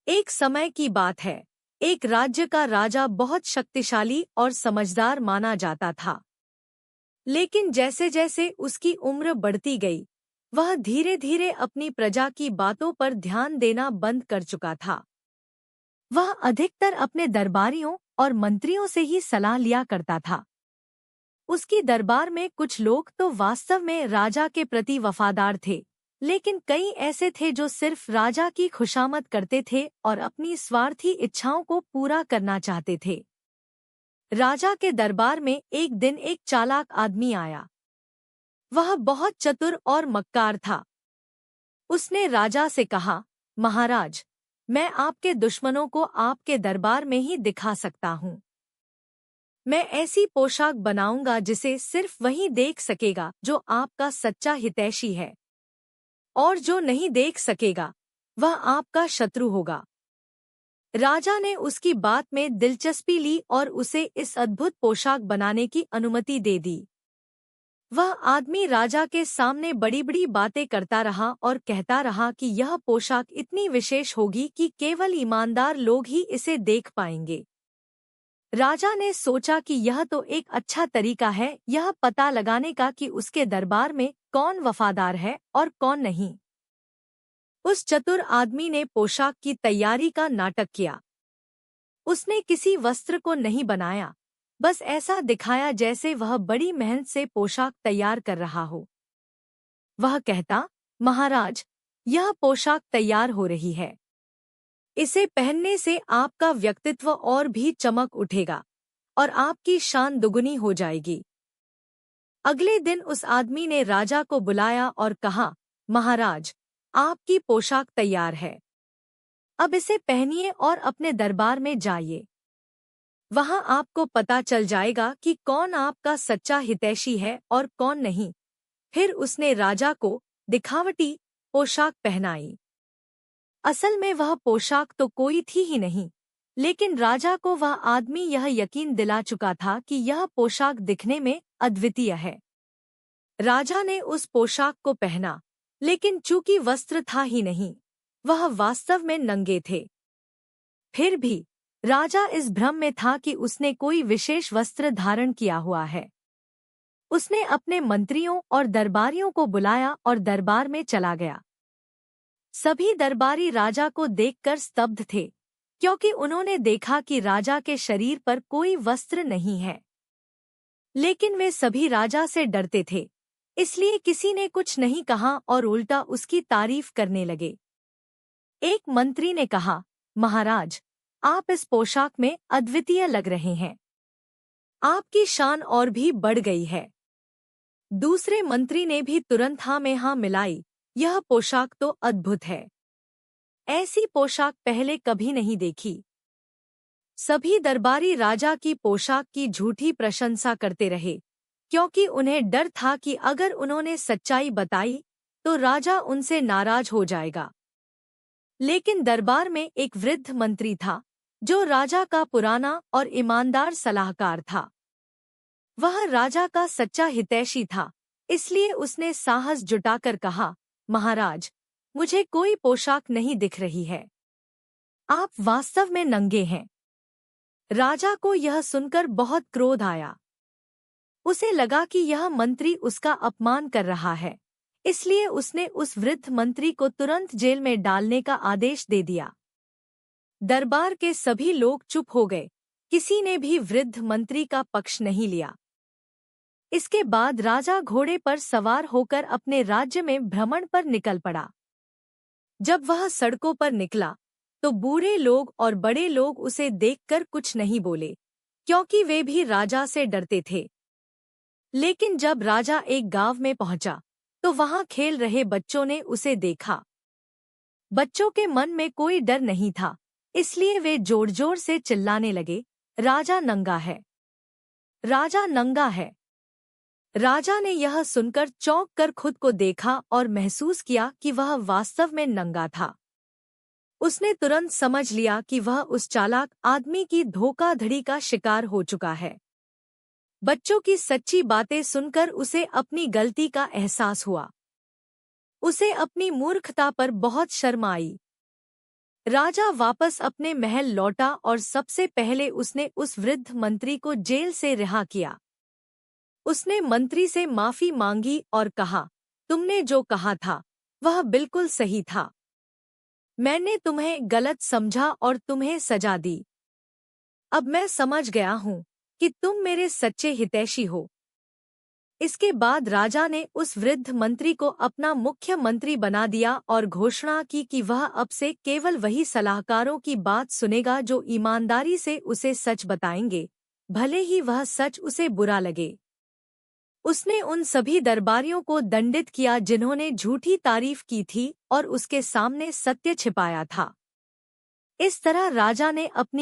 एक समय की बात है। एक राज्य का राजा बहुत शक्तिशाली और समझदार माना जाता था। लेकिन जैसे जैसे उसकी उम्र बढ़ती गई, वह धीरे धीरे अपनी प्रजा की बातों पर ध्यान देना बंद कर चुका था। वह अधिकतर अपने दरबारियों और मंत्रियों से ही सलाह लिया करता था। उसकी दरबार में कुछ लोग तो वास्तव में राजा के प्रति वफादार थे, लेकिन कई ऐसे थे जो सिर्फ राजा की खुशामद करते थे और अपनी स्वार्थी इच्छाओं को पूरा करना चाहते थे। राजा के दरबार में एक दिन एक चालाक आदमी आया। वह बहुत चतुर और मक्कार था। उसने राजा से कहा, महाराज, मैं आपके दुश्मनों को आपके दरबार में ही दिखा सकता हूँ। मैं ऐसी पोशाक बनाऊंगा जिसे सिर्फ वही देख सकेगा जो आपका सच्चा हितैषी है, और जो नहीं देख सकेगा वह आपका शत्रु होगा। राजा ने उसकी बात में दिलचस्पी ली और उसे इस अद्भुत पोशाक बनाने की अनुमति दे दी। वह आदमी राजा के सामने बड़ी बड़ी बातें करता रहा और कहता रहा कि यह पोशाक इतनी विशेष होगी कि केवल ईमानदार लोग ही इसे देख पाएंगे। राजा ने सोचा कि यह तो एक अच्छा तरीका है यह पता लगाने का कि उसके दरबार में कौन वफादार है और कौन नहीं। उस चतुर आदमी ने पोशाक की तैयारी का नाटक किया। उसने किसी वस्त्र को नहीं बनाया, बस ऐसा दिखाया जैसे वह बड़ी मेहनत से पोशाक तैयार कर रहा हो। वह कहता, महाराज, यह पोशाक तैयार हो रही है। इसे पहनने से आपका व्यक्तित्व और भी चमक उठेगा और आपकी शान दुगुनी हो जाएगी। अगले दिन उस आदमी ने राजा को बुलाया और कहा, महाराज, आपकी पोशाक तैयार है। अब इसे पहनिए और अपने दरबार में जाइए। वहां आपको पता चल जाएगा कि कौन आपका सच्चा हितैषी है और कौन नहीं। फिर उसने राजा को दिखावटी पोशाक पहनाई। असल में वह पोशाक तो कोई थी ही नहीं, लेकिन राजा को वह आदमी यह यकीन दिला चुका था कि यह पोशाक दिखने में अद्वितीय है। राजा ने उस पोशाक को पहना, लेकिन चूंकि वस्त्र था ही नहीं, वह वास्तव में नंगे थे। फिर भी राजा इस भ्रम में था कि उसने कोई विशेष वस्त्र धारण किया हुआ है। उसने अपने मंत्रियों और दरबारियों को बुलाया और दरबार में चला गया। सभी दरबारी राजा को देखकर स्तब्ध थे, क्योंकि उन्होंने देखा कि राजा के शरीर पर कोई वस्त्र नहीं है। लेकिन वे सभी राजा से डरते थे, इसलिए किसी ने कुछ नहीं कहा और उल्टा उसकी तारीफ करने लगे। एक मंत्री ने कहा, महाराज, आप इस पोशाक में अद्वितीय लग रहे हैं। आपकी शान और भी बढ़ गई है। दूसरे मंत्री ने भी तुरंत हाँ में हाँ मिलाई, यह पोशाक तो अद्भुत है। ऐसी पोशाक पहले कभी नहीं देखी। सभी दरबारी राजा की पोशाक की झूठी प्रशंसा करते रहे, क्योंकि उन्हें डर था कि अगर उन्होंने सच्चाई बताई तो राजा उनसे नाराज हो जाएगा। लेकिन दरबार में एक वृद्ध मंत्री था, जो राजा का पुराना और ईमानदार सलाहकार था। वह राजा का सच्चा हितैषी था, इसलिए उसने साहस जुटाकर कहा, महाराज, मुझे कोई पोशाक नहीं दिख रही है। आप वास्तव में नंगे हैं। राजा को यह सुनकर बहुत क्रोध आया। उसे लगा कि यह मंत्री उसका अपमान कर रहा है, इसलिए उसने उस वृद्ध मंत्री को तुरंत जेल में डालने का आदेश दे दिया। दरबार के सभी लोग चुप हो गए, किसी ने भी वृद्ध मंत्री का पक्ष नहीं लिया। इसके बाद राजा घोड़े पर सवार होकर अपने राज्य में भ्रमण पर निकल पड़ा। जब वह सड़कों पर निकला, तो बूढ़े लोग और बड़े लोग उसे देखकर कुछ नहीं बोले, क्योंकि वे भी राजा से डरते थे। लेकिन जब राजा एक गांव में पहुंचा, तो वहां खेल रहे बच्चों ने उसे देखा। बच्चों के मन में कोई डर नहीं था, इसलिए वे जोर जोर से चिल्लाने लगे, राजा नंगा है, राजा नंगा है। राजा ने यह सुनकर चौंक कर खुद को देखा और महसूस किया कि वह वास्तव में नंगा था। उसने तुरंत समझ लिया कि वह उस चालाक आदमी की धोखाधड़ी का शिकार हो चुका है। बच्चों की सच्ची बातें सुनकर उसे अपनी गलती का एहसास हुआ। उसे अपनी मूर्खता पर बहुत शर्म आई। राजा वापस अपने महल लौटा और सबसे पहले उसने उस वृद्ध मंत्री को जेल से रिहा किया। उसने मंत्री से माफी मांगी और कहा, तुमने जो कहा था वह बिल्कुल सही था। मैंने तुम्हें गलत समझा और तुम्हें सजा दी। अब मैं समझ गया हूँ कि तुम मेरे सच्चे हितैषी हो। इसके बाद राजा ने उस वृद्ध मंत्री को अपना मुख्यमंत्री बना दिया और घोषणा की कि वह अब से केवल वही सलाहकारों की बात सुनेगा जो ईमानदारी से उसे सच बताएंगे, भले ही वह सच उसे बुरा लगे। उसने उन सभी दरबारियों को दंडित किया जिन्होंने झूठी तारीफ की थी और उसके सामने सत्य छिपाया था। इस तरह राजा ने अपनी